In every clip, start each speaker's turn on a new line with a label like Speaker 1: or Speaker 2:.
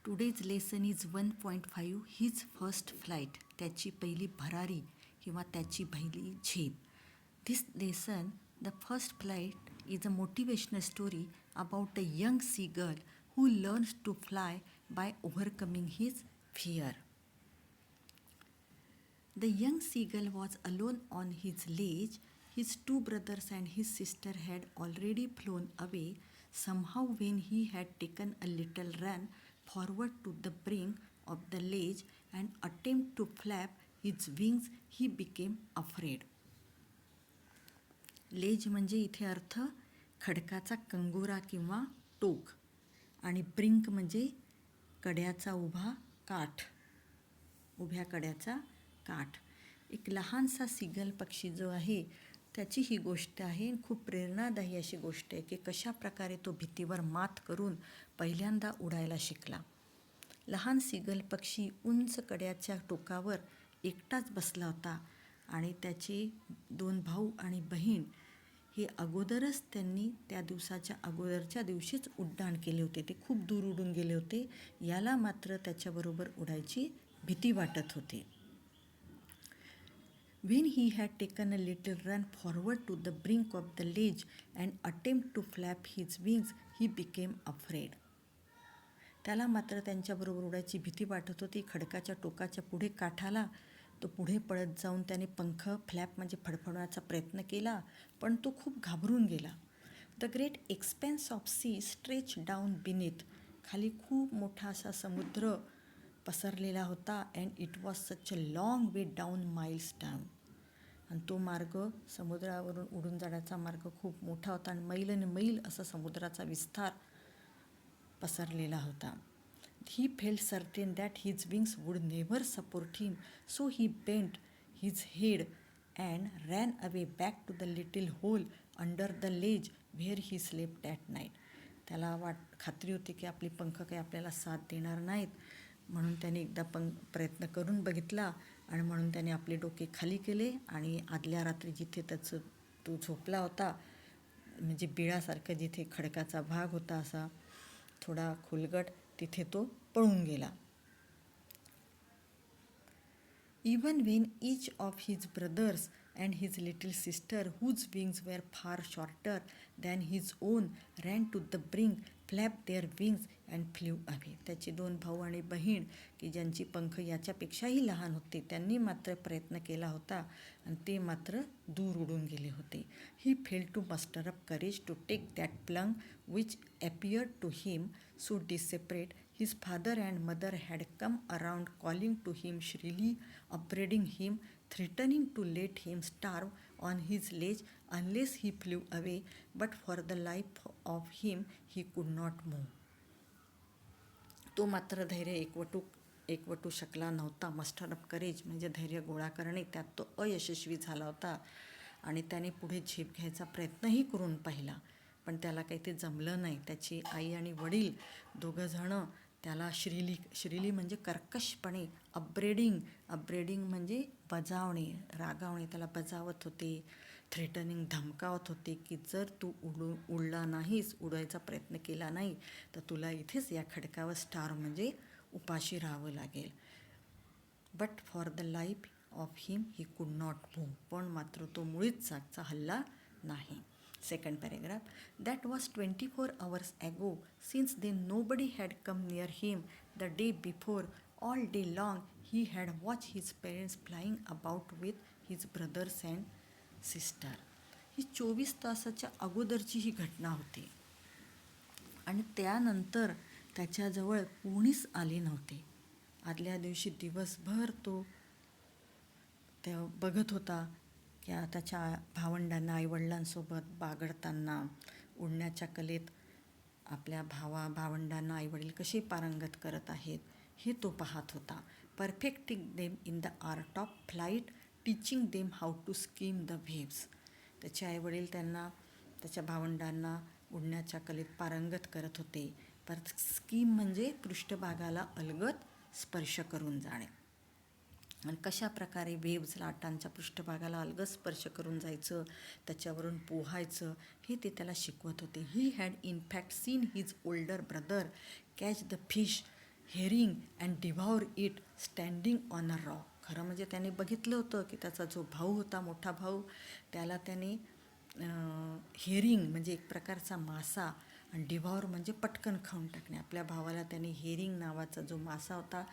Speaker 1: Today's lesson is 1.5 his first flight. त्याची पहिली भरारी किंवा त्याची पहिली झेप. This lesson, the first flight, is a motivational story about a young seagull who learns to fly by overcoming his fear. The young seagull was alone on his ledge. His two brothers and his sister had already flown away. Somehow, when he had taken a little run forward to the brink of the ledge and attempt to flap his wings, he became afraid. लेज म्हणजे इथे अर्थ खडकाचा कंगोरा किंवा टोक, आणि brink म्हणजे कड्याचा उभा काठ, उभ्या कड्याचा काठ. एक लहानसा सिगल पक्षी जो आहे त्याची ही गोष्ट आहे. खूप प्रेरणादायी अशी गोष्ट आहे की कशा प्रकारे तो भीतीवर मात करून पहिल्यांदा उडायला शिकला. लहान सिगल पक्षी उंच कड्याच्या टोकावर एकटाच बसला होता आणि त्याचे 2 भाऊ आणि बहीण हे अगोदरच त्यांनी त्या दिवसाच्या अगोदरच्या दिवशीच उड्डाण केले होते. ते खूप दूर उडून गेले होते. याला मात्र त्याच्याबरोबर उडायची भीती वाटत होती. When he had taken a little run forward to the brink of the ledge and attempt to flap his wings, he became afraid. त्याला मात्र त्यांच्याबरोबर उडायची भीती वाटत होती. खडकाच्या टोकाच्या पुढे काठाला तो पुढे पळत जाऊन त्याने पंख फ्लॅप म्हणजे फडफडण्याचा प्रयत्न केला, पण तो खूप घाबरून गेला. The great expanse of sea stretch down beneath. खाली खूप मोठा असा समुद्र पसरलेला होता. And it was such a long way down miles down. आणि तो मार्ग, समुद्रावरून उडून जाण्याचा मार्ग खूप मोठा होता आणि मैल आणि मैल असा समुद्राचा विस्तार पसरलेला होता. He felt certain that his wings would never support him, so he bent his head and ran away back to the little hole under the ledge where he slept at night. त्याला खात्री होती की आपली पंख काही आपल्याला साथ देणार नाहीत, म्हणून त्याने एकदा प्रयत्न करून बघितला आणि म्हणून त्याने आपले डोके खाली केले आणि आदल्या रात्री जिथे तो झोपला होता, म्हणजे बिळासारखं जिथे खडकाचा भाग होता असा थोडा खोलगट, तिथे तो पळून गेला. Even when each of his brothers and his little sister, whose wings were far shorter than his own, ran to the brink, flapped their wings and flew away. त्याचे 2 भाऊ आणि बहीण की ज्यांची पंख याच्यापेक्षाही लहान होते, त्यांनी मात्र प्रयत्न केला होता आणि ते मात्र दूर उडून गेले होते. He failed to muster up courage to take that plunge which appeared to him so desperate. His father and mother had come around, calling to him shrilly, upbraiding him, threatening to let him starve on his ledge unless he flew away, but for the life of him he could not move. तो मात्र धैर्य एकवटू शकला नव्हता. Muster up courage म्हणजे धैर्य गोळा करणे, त्यात तो अयशस्वी झाला होता आणि त्याने पुढे झेप घ्यायचा प्रयत्नही करून पाहिला, पण त्याला काही ते जमलं नाही. त्याची आई आणि वडील दोघंजणं त्याला श्रीली म्हणजे कर्कशपणे, अपब्रेडिंग म्हणजे बजावणे, रागावणे, त्याला बजावत होते. थ्रेटनिंग, धमकावत होते की जर तू उडला नाहीस, उडायचा प्रयत्न केला नाही तर तुला इथेच या खडकावर स्टार म्हणजे उपाशी राहावं लागेल. But for the life of him he could not move. पण मात्र तो मुळीच जागचा हल्ला नाही. Second paragraph. That was 24 hours ago. Since then nobody had come near him. The day before, all day long, he had watched his parents flying about with his brothers and sister. ही 24 तासाच्या अगोदरची ही घटना होती आणि त्यानंतर त्याच्याजवळ कोणीच आले नव्हते. आदल्या दिवशी दिवसभर तो बघत होता की त्याच्या भावंडांना, आईवडिलांसोबत बागडताना, उडण्याच्या कलेत आपल्या भावंडांना आईवडील कसे पारंगत करत आहेत हे तो पाहत होता. Perfecting them in the art of flight, teaching them how to skim the waves. त्याचे आईवडील त्यांना, त्याच्या भावंडांना उडण्याच्या कलेत पारंगत करत होते. परत स्कीम म्हणजे पृष्ठभागाला अलगद स्पर्श करून जाणे आणि कशा प्रकारे वेव्ज, लाटांच्या पृष्ठभागाला अलगद स्पर्श करून जायचं, त्याच्यावरून पोहायचं, हे ते त्याला शिकवत होते. He had in fact seen his older brother catch the fish herring and devour it standing on a rock. खरं म्हणजे त्याने बघितलं होतं की त्याचा जो भाऊ होता, मोठा भाऊ, त्याला त्याने हेरिंग म्हणजे एक प्रकारचा मासा आणि डिव्हावर म्हणजे पटकन खाऊन टाकणे. आपल्या भावाला त्याने हेरिंग नावाचा जो मासा होता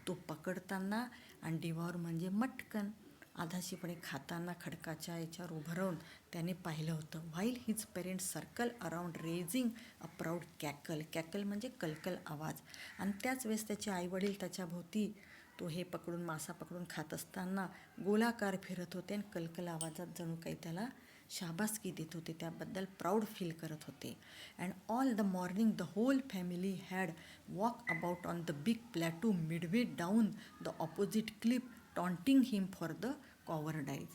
Speaker 1: तो पकडताना आणि डिव्हावर म्हणजे मटकन आधाशीपणे खाताना खडकाच्या याच्यावर उभं राहून त्याने पाहिलं होतं. While his parents circle around raising a proud cackle. Cackle म्हणजे कलकल आवाज. आणि त्याच वेळेस त्याचे आईवडील त्याच्याभोवती तो हे पकडून मासा पकडून खात असताना गोलाकार फिरत होते आणि कलकल आवाजात जणू काही त्याला शाबासकी देत होते, त्याबद्दल प्राऊड फील करत होते. And all the morning the whole family had walk about on the big plateau midway down the opposite cliff taunting him for the cowardice.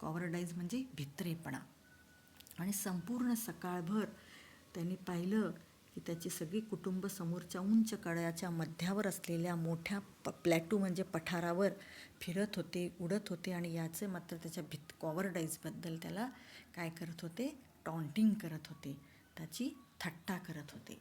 Speaker 1: Cowardice म्हणजे भित्रेपणा. आणि संपूर्ण सकाळभर त्यांनी पाहिलं की त्याची सगळी कुटुंब समोरच्या उंच कड्याच्या मध्यावर असलेल्या मोठ्या प्लॅटू म्हणजे पठारावर फिरत होते, उडत होते आणि याचे मात्र त्याच्या कॉवर्डाईजबद्दल त्याला काय करत होते, टॉन्टिंग करत होते, त्याची थट्टा करत होते.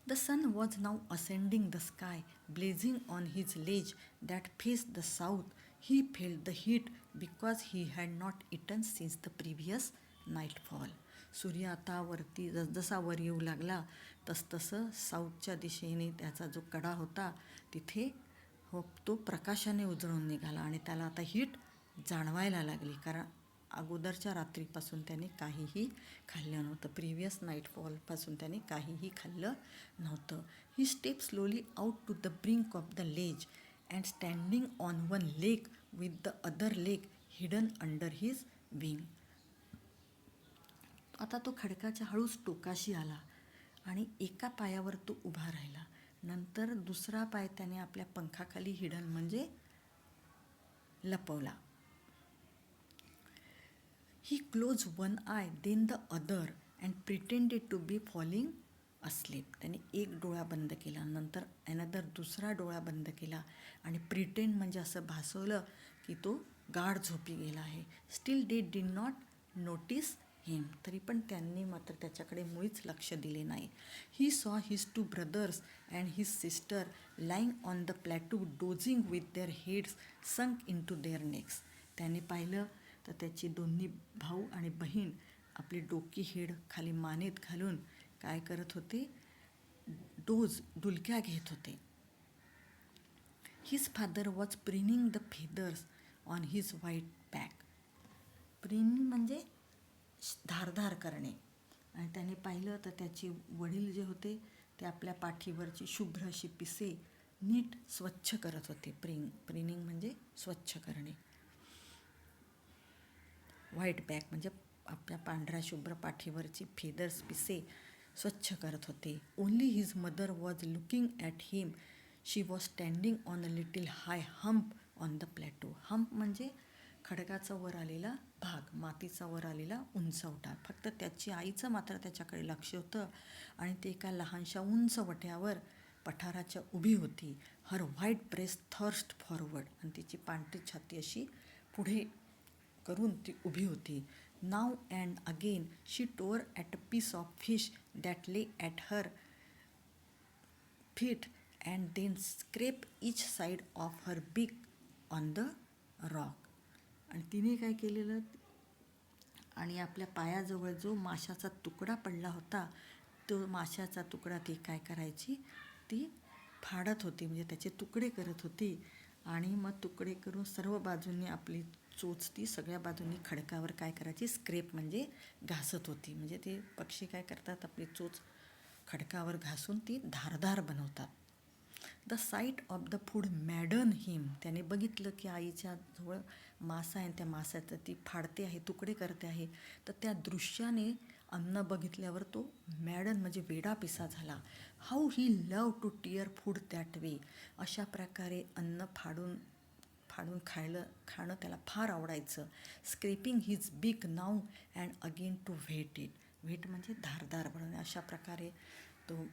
Speaker 1: The sun was now ascending the sky, blazing on his ledge that faced the south. He felt the heat because he had not eaten since the previous nightfall. सूर्य आता वरती जसजसा वर येऊ लागला तसतसं साऊथच्या दिशेने त्याचा जो कडा होता तिथे तो प्रकाशाने उजळून निघाला आणि त्याला आता हीट जाणवायला लागली, कारण अगोदरच्या रात्रीपासून त्याने काहीही खाल्लं नव्हतं. प्रिव्हियस नाईटफॉलपासून त्याने काहीही खाल्लं नव्हतं. He step slowly out to the brink of the ledge and standing on one leg with the other leg hidden under his wing. आता तो खडकाच्या हळूच टोकाशी आला आणि एका पायावर तो उभा राहिला. नंतर दुसरा पाय त्याने आपल्या पंखाखाली हिडन म्हणजे लपवला. He close one eye then the other and pretended to be falling asleep. त्याने एक डोळा बंद केला, नंतर अनदर दुसरा डोळा बंद केला आणि प्रिटेंड म्हणजे असं भासवलं की तो गाढ झोपी गेला आहे. Still they did not notice him. तरी पण त्यांनी मात्र त्याच्याकडे मुळीच लक्ष दिले नाही. He saw his two brothers and his sister lying on the plateau dozing with their heads sunk into their necks. त्याने पाहिलं तर त्याची दोन्ही भाऊ आणि बहीण आपली डोकी हेड खाली मानेत घालून काय करत होते, डुलक्या घेत होते. His father was preening the feathers on his white back. Preening म्हणजे धारधार करणे. आणि त्याने पाहिलं तर त्याचे वडील जे होते ते आपल्या पाठीवरची शुभ्र अशी पिसे नीट स्वच्छ करत होते. प्रिनिंग म्हणजे स्वच्छ करणे. व्हाईट बॅक म्हणजे आपल्या पांढऱ्या शुभ्र पाठीवरची फेदर्स पिसे स्वच्छ करत होते. Only his mother was looking at him. She was standing on a little high hump on the plateau. Hump म्हणजे खडकाचा वर आलेला भाग, मातीचा वर आलेला उंचवटा. फक्त त्याची आईचं मात्र त्याच्याकडे लक्ष होतं आणि ते एका लहानशा उंच वट्यावर पठाराच्या उभी होती. हर व्हाईट ब्रेस्ट थर्स्ट फॉरवर्ड. आणि तिची पांढरी छाती अशी पुढे करून ती उभी होती. Now and again she tore at a piece of fish that lay at her feet and then scrape each side of her beak on the rock. आणि तिने काय केलेलं, आणि आपल्या पायाजवळ जो माशाचा तुकडा पडला होता तो माशाचा तुकडा ती काय करायची, ती फाडत होती, म्हणजे त्याचे तुकडे करत होती. आणि मग तुकडे करून सर्व बाजूंनी आपली चोच ती सगळ्या बाजूंनी खडकावर काय करायची, स्क्रेप म्हणजे घासत होती. म्हणजे ते पक्षी काय करतात, आपली चोच खडकावर घासून ती धारधार बनवतात. The sight of the food maddened him. त्याने बघितलं की आईच्या जवळ मासा आहे, त्या मासाचं ती फाडते आहे, तुकडे करते आहे. तर त्या दृश्याने अन्न बघितल्यावर तो मॅडन म्हणजे वेडापिसा झाला. How he love to tear food that way. अशा प्रकारे अन्न फाडून खाणं त्याला फार आवडायचं. Scraping his beak now and again to whet it. Whet म्हणजे धारदार बनवणे. अशा प्रकारे तो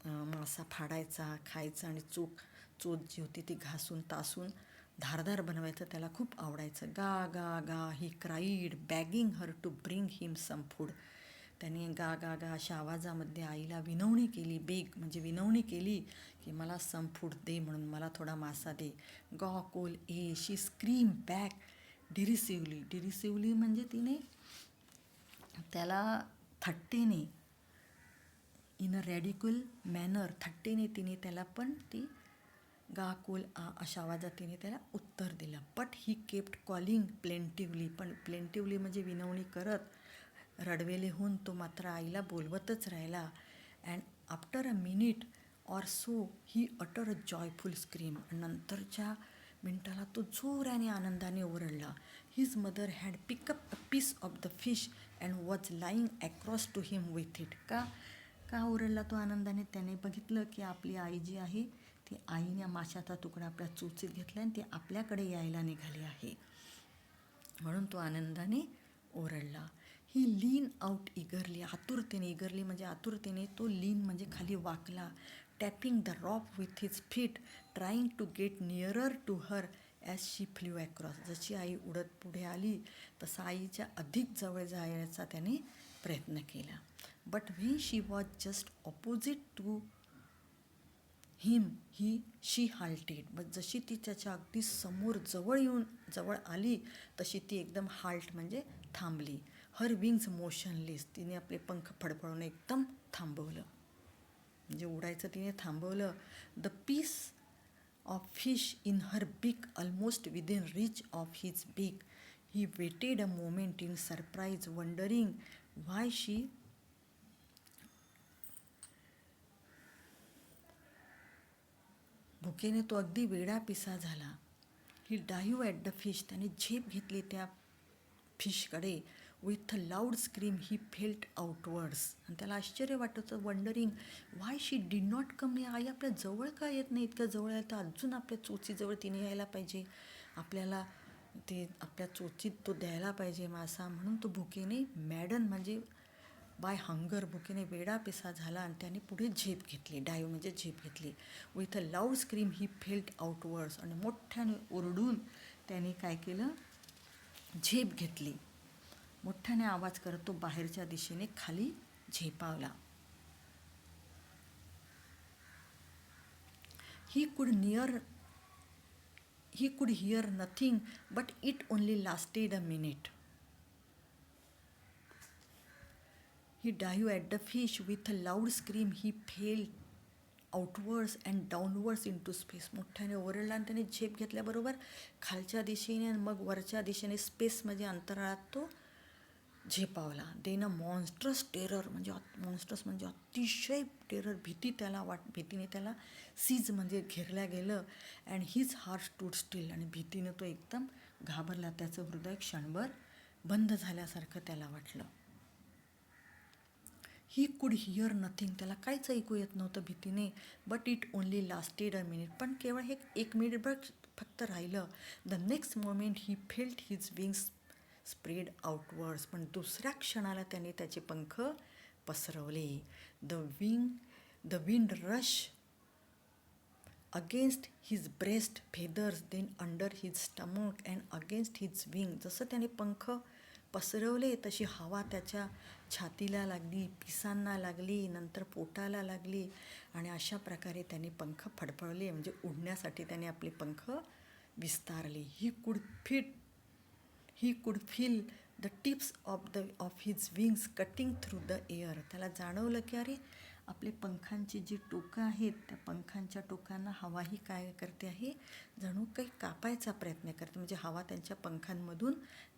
Speaker 1: मासा फाडायचा, खायचा आणि चोच जी होती ती घासून तासून धारदार बनवायचं त्याला खूप आवडायचं. Ga ga ga he cried begging her to bring him some food. त्याने गा गा गा अशा आवाजामध्ये आईला विनवणी केली, बेग म्हणजे विनवणी केली की मला सम फूड दे, म्हणून मला थोडा मासा दे. गॉकुल ए शी स्क्रीम बॅक डिरिसिवली. डिरिसिवली म्हणजे तिने त्याला थट्टेने, इन अ रॅडिकल मॅनर, थट्टेने तिने त्याला पण ती गाकुल आ अशा आवाजात तिने त्याला उत्तर दिलं. But he kept calling plaintively, पण प्लेंटिवली म्हणजे विनवणी करत, रडवेले होऊन तो मात्र आईला बोलवतच राहिला. And after a minute or so he utter a joyful scream. नंतरच्या मिनटाला तो जोराने आनंदाने ओरडला. His mother had pick up a piece of the fish and was lying across to him with it. का ओरडला तो आनंदाने? त्याने बघितलं की आपली आई जी आहे ती आईने माशाचा तुकडा आपल्या चोचीत घेतला आणि ती आपल्याकडे यायला निघाली आहे, म्हणून तो आनंदाने ओरडला. ही लीन आउट इगरली, आतुरतेने, इगरली म्हणजे आतुरतेने, तो लीन म्हणजे खाली वाकला. Tapping the rock with his feet, trying to get nearer to her as she flew across. जशी आई उडत पुढे आली तसा आईच्या अधिक जवळ जायचा त्याने प्रयत्न केला. But when she was just opposite to him she halted. But जशी ती त्याच्या अगदी समोर जवळ आली तशी ती एकदम हाल्ट म्हणजे थांबली. हर विंग्स मोशनलेस, तिने आपले पंख फडफडवणं एकदम थांबवलं, म्हणजे उडायचं तिने थांबवलं. The piece of fish in her beak almost within reach of his beak. He waited a moment in surprise, wondering why she भुकेने तो अगदी वेडापिसा झाला. He dive at the fish, त्याने झेप घेतली त्या फिशकडे. With a loud scream he felt outwards, आणि त्याला आश्चर्य वाटत होतं, wondering why she did not come. आई आपल्या जवळ का येत नाही? इतकं जवळ आहे तर अजून आपल्या चोचीजवळ तिने यायला पाहिजे, आपल्याला ते आपल्या चोचीत तो द्यायला पाहिजे मासा. म्हणून तो भुकेने, मॅडन म्हणजे बाय हंगर, भुकेने वेडापिसा झाला आणि त्याने पुढे झेप घेतली. डायव्ह म्हणजे झेप घेतली. With a loud scream he felt outwards, आणि मोठ्याने ओरडून त्याने काय केलं? झेप घेतली. मोठ्याने आवाज करत तो बाहेरच्या दिशेने खाली झेपावला. He could hear nothing but it only lasted a minute. He dive at the fish with a loud scream he fell outwards and downwards into space. मोठ्याने ओरडला आणि त्याने झेप घेतल्याबरोबर खालच्या दिशेने आणि मग वरच्या दिशेने स्पेसमध्ये, अंतराळात तो झेपावला. देन अ मॉन्स्ट्रस टेरर, म्हणजे मॉन्स्ट्रस म्हणजे अतिशय टेरर, भीतीने त्याला सीज म्हणजे घेरल्या गेलं. And his heart stood steel, आणि भीतीने तो एकदम घाबरला. त्याचं हृदय क्षणभर बंद झाल्यासारखं त्याला वाटलं. ही कुड हिअर नथिंग, त्याला काहीच ऐकू येत नव्हतं भीतीने. But it only lasted a minute, पण केवळ हे 1 मिनिटभर फक्त राहिलं. The next moment he felt his wings spread outwards, पण दुसऱ्या क्षणाला त्याने त्याचे पंख पसरवले. The wind rush against his breast feathers, then under his stomach and against his wing. जसं त्याने पंख पसरवले तशी हवा त्याच्या छातीला लागली, पिसांना लागली, नंतर पोटाला लागली, आणि अशा प्रकारे त्याने पंख फडफडले, म्हणजे उडण्यासाठी त्याने आपले पंख विस्तारले. He could feel the tips of his wings cutting through the air. त्याला जाणवलं की अरे आपले पंखांची जी टोकं आहेत त्या पंखांच्या टोकांना हवा ही काय करते आहे, जणू काही कापायचा प्रयत्न करते, म्हणजे हवा त्यांच्या पंखांमधून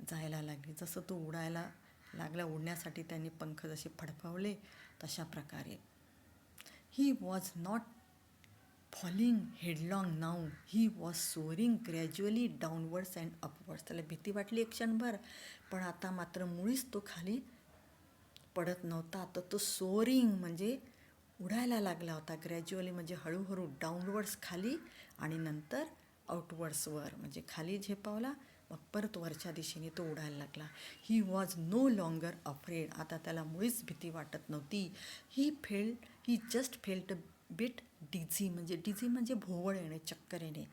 Speaker 1: जायला लागली. जसं तो उडायला लागला, उडण्यासाठी त्यांनी पंख जसे फडफवले तशा प्रकारे. He was not falling headlong now, he was soaring gradually downwards and upwards. त्याला भीती वाटली एक क्षणभर, पण आता मात्र मुळीच तो खाली पडत नव्हता. तर तो सोअरिंग म्हणजे उडायला लागला होता. ग्रॅज्युअली म्हणजे हळूहळू, डाऊनवर्ड्स खाली, आणि नंतर आउटवर्ड्सवर म्हणजे खाली झेपावला, मग परत वरच्या दिशेने तो उडायला लागला. He was no longer afraid, आता त्याला मुळीच भीती वाटत नव्हती. He just felt a bit dizzy, म्हणजे डिझी म्हणजे भोवळ येणे, चक्कर येणे.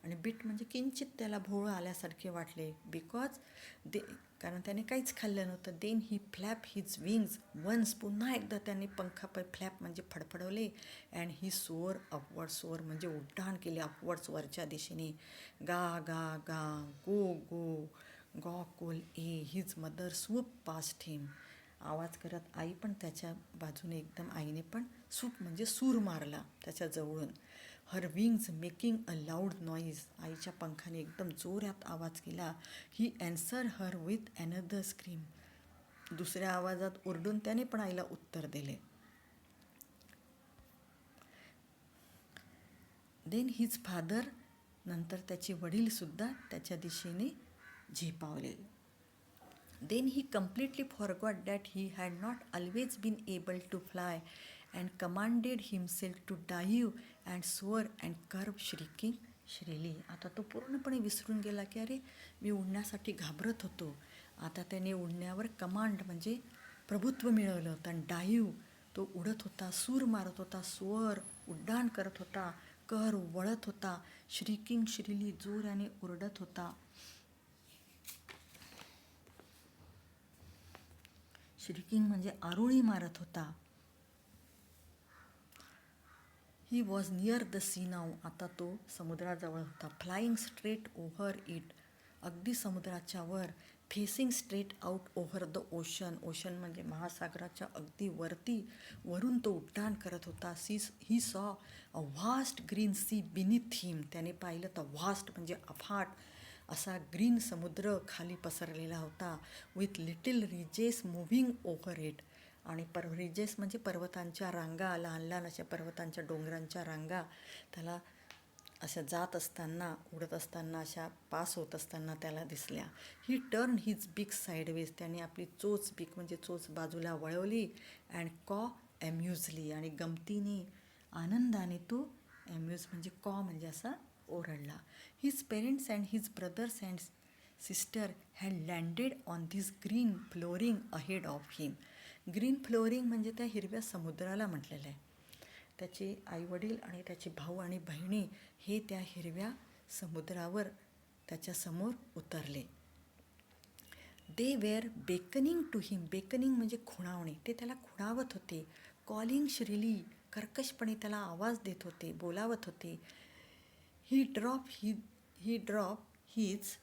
Speaker 1: आणि बिट म्हणजे किंचित त्याला भोळ आल्यासारखे वाटले. बिकॉज दे कारण त्याने काहीच खाल्लं नव्हतं. Then he flap his wings once, पुन्हा एकदा त्याने पंखापै फ्लॅप म्हणजे फडफडवले. And he soar upward, soar म्हणजे उड्डाण केले अपवर्ड्स, वरच्या दिशेने. Ga ga ga, go go, गॉ कोल ए. His mother swoop past him, आवाज करत आई पण त्याच्या बाजूने एकदम, आईने पण सूप म्हणजे सूर मारला त्याच्या जवळून. Her wings making a loud noise, आईच्या पंखाने एकदम जोरात आवाज केला. He answer her with another scream, दुसऱ्या आवाजात ओरडून त्याने पण आईला उत्तर दिले. देन हिज फादर, नंतर त्याचे वडीलसुद्धा त्याच्या दिशेने झेपावले. Then he completely forgot that he had not always been able to fly, and commanded himself to dive and soar and curve, shrieking shrilly. आता तो पूर्णपणे विसरून गेला की अरे मी उडण्यासाठी घाबरत होतो. आता त्याने उडण्यावर कमांड म्हणजे प्रभुत्व मिळवलं होतं. आणि डाईव्ह, तो उडत होता, सूर मारत होता, सोअर उड्डाण करत होता, कर वळत होता, श्रीकिंग श्रीली जोराने ओरडत होता. श्रीकिंग म्हणजे आरोळी मारत होता. He was near the sea now, आता तो समुद्राजवळ होता. फ्लाईंग स्ट्रेट ओव्हर इट, अगदी समुद्राच्या वर. Facing straight out over the ocean, ocean म्हणजे महासागराच्या अगदी वरती, वरून तो उड्डाण करत होता. He saw a vast green sea beneath him, त्याने पाहिलं तर व्हास्ट म्हणजे अफाट असा ग्रीन समुद्र खाली पसरलेला होता. With little ridges moving over it, आणि रिजेस म्हणजे पर्वतांच्या रांगा, लहान लहान अशा पर्वतांच्या डोंगरांच्या रांगा त्याला अशा जात असताना, उडत असताना, अशा पास होत असताना त्याला दिसल्या. ही टर्न हिज बिग साईडवेज, त्याने आपली चोच, बिग म्हणजे चोच बाजूला वळवली. अँड कॉ ॲम्युजली, आणि गमतीने आनंदाने तो, ॲम्युज म्हणजे कॉ म्हणजे असा ओरडला. His parents and his brothers and sister had landed on this green flooring ahead of him. Green flooring म्हणजे त्या हिरव्या समुद्राला म्हटलेलं आहे. त्याचे आईवडील आणि त्याचे भाऊ आणि बहिणी हे त्या हिरव्या समुद्रावर त्याच्यासमोर उतरले. They were beckoning to him, beckoning म्हणजे खुणावणे, ते त्याला खुणावत होते. कॉलिंग श्रीली, कर्कशपणे त्याला आवाज देत होते, बोलावत होते. ही ड्रॉप हिज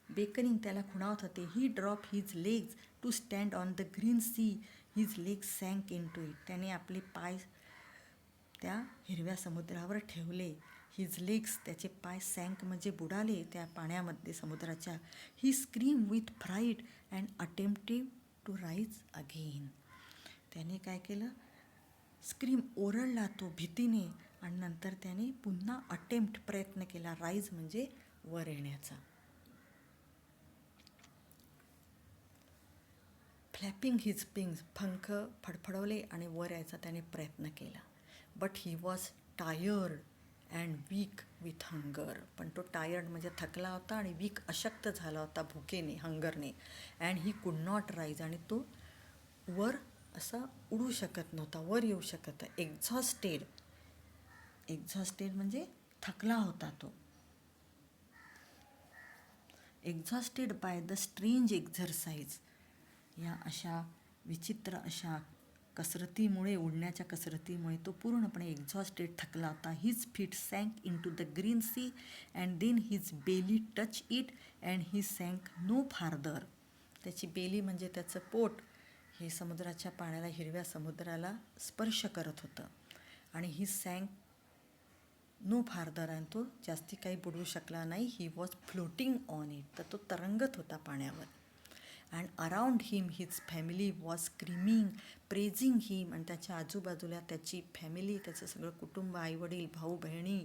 Speaker 1: बेकनिंग, त्याला खुणावत होते. He drop his legs to stand on the green sea, his legs sank into it, त्याने आपले पाय त्या हिरव्या समुद्रावर ठेवले. हिज लेग्स, त्याचे पाय सँक म्हणजे बुडाले त्या पाण्यामध्ये समुद्राच्या. He scream with fright and attempted to rise again, त्याने काय केलं, स्क्रीम ओरडला तो भीतीने, आणि नंतर त्याने पुन्हा अटेम्प्ट प्रयत्न केला, राईज म्हणजे वर येण्याचा. फ्लॅपिंग हिज पिंग्स, पंख फडफडवले आणि वर यायचा त्याने प्रयत्न केला. But he was tired and weak with hunger, पण तो टायर्ड म्हणजे थकला होता आणि वीक अशक्त झाला होता भुकेने, हंगरने. And he could not rise, आणि तो वर असा उडू शकत नव्हता, वर येऊ शकत. एक्झॉस्टेड म्हणजे थकला होता तो. Exhausted by the strange exercise, या अशा विचित्र अशा कसरतीमुळे, उडण्याच्या कसरतीमुळे तो पूर्णपणे एक्झॉस्टेड, थकला होता. His feet sank into the green sea and then his belly touch it and he sank no farther, त्याची बेली म्हणजे त्याचं पोट हे समुद्राच्या पाण्याला, हिरव्या समुद्राला स्पर्श करत होतं. आणि ही सँक नो फार्दर, आणि तो जास्ती काही बुडवू शकला नाही. He was floating on it, तर तो तरंगत होता पाण्यावर. And around him his family was screaming praising him, आणि त्याच्या आजूबाजूला त्याची फॅमिली, त्याचं सगळं कुटुंब, आईवडील, भाऊ बहिणी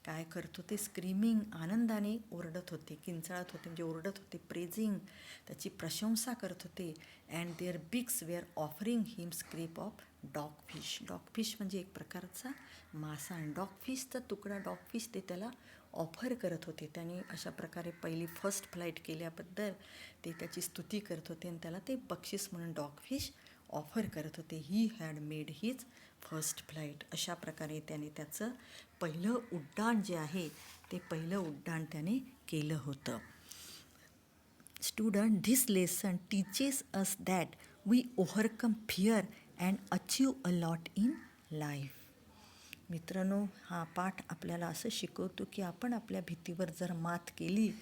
Speaker 1: काय करत होते, स्क्रीमिंग आनंदाने ओरडत होते, किंचाळत होते म्हणजे ओरडत होते. प्रेझिंग त्याची प्रशंसा करत होते. And their beaks were offering him scrap of dogfish, dogfish म्हणजे एक प्रकारचा मासा, आणि डॉगफिशचा तुकडा, डॉगफिश ते त्याला ऑफर करत होते. त्याने अशा प्रकारे पहिली फर्स्ट फ्लाईट केल्याबद्दल ते त्याची स्तुती करत होते आणि त्याला ते बक्षीस म्हणून डॉगफिश ऑफर करत होते. He had made his first flight. अशा प्रकारे त्याने त्याचं पहिलं उड्डाण जे आहे ते पहिलं उड्डाण त्याने केलं होतं. Student, this lesson teaches us that we overcome fear and achieve a lot in life. मित्रांनो, हा पाठ आपल्याला असं शिकवतो की आपण आपल्या भीतीवर जर मात केली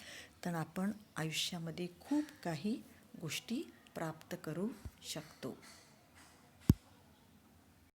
Speaker 1: तर आपण आयुष्यामध्ये खूप काही गोष्टी प्राप्त करू शकतो.